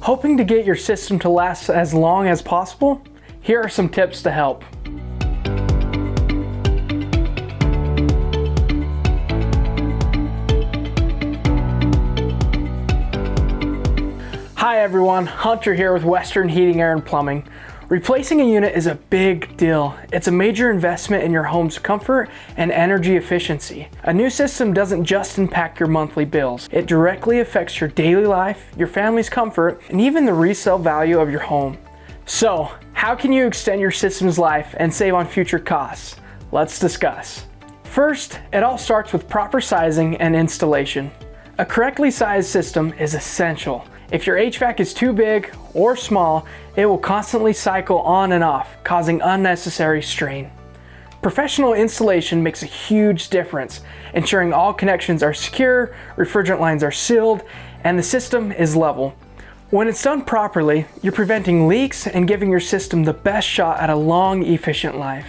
Hoping to get your system to last as long as possible? Here are some tips to help. Hi everyone, Hunter here with Western Heating, Air and Plumbing. Replacing a unit is a big deal. It's a major investment in your home's comfort and energy efficiency. A new system doesn't just impact your monthly bills. It directly affects your daily life, your family's comfort, and even the resale value of your home. So, how can you extend your system's life and save on future costs? Let's discuss. First, it all starts with proper sizing and installation. A correctly sized system is essential. If your HVAC is too big or small, it will constantly cycle on and off, causing unnecessary strain. Professional installation makes a huge difference, ensuring all connections are secure, refrigerant lines are sealed, and the system is level. When it's done properly, you're preventing leaks and giving your system the best shot at a long, efficient life.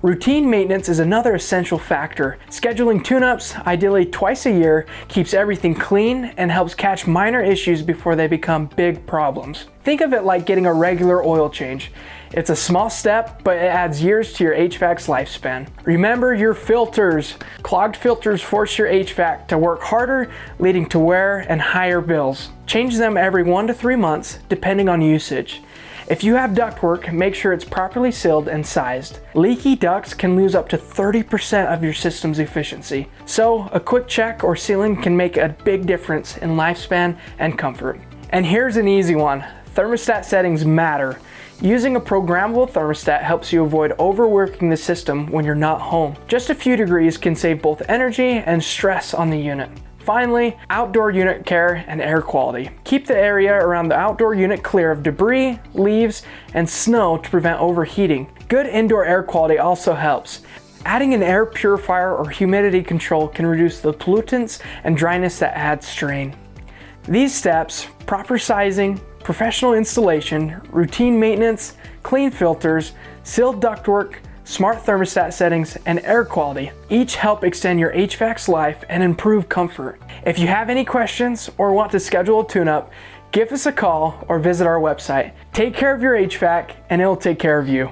Routine maintenance is another essential factor. Scheduling tune-ups, ideally twice a year, keeps everything clean and helps catch minor issues before they become big problems. Think of it like getting a regular oil change. It's a small step, but it adds years to your HVAC's lifespan. Remember your filters. Clogged filters force your HVAC to work harder, leading to wear and higher bills. Change them every 1 to 3 months, depending on usage. If you have ductwork, make sure it's properly sealed and sized. Leaky ducts can lose up to 30% of your system's efficiency, so a quick check or sealing can make a big difference in lifespan and comfort. And here's an easy one. Thermostat settings matter. Using a programmable thermostat helps you avoid overworking the system when you're not home. Just a few degrees can save both energy and stress on the unit. Finally, outdoor unit care and air quality. Keep the area around the outdoor unit clear of debris, leaves, and snow to prevent overheating. Good indoor air quality also helps. Adding an air purifier or humidity control can reduce the pollutants and dryness that add strain. These steps, proper sizing, professional installation, routine maintenance, clean filters, sealed ductwork, smart thermostat settings, and air quality each help extend your HVAC's life and improve comfort. If you have any questions or want to schedule a tune-up, give us a call or visit our website. Take care of your HVAC and it'll take care of you.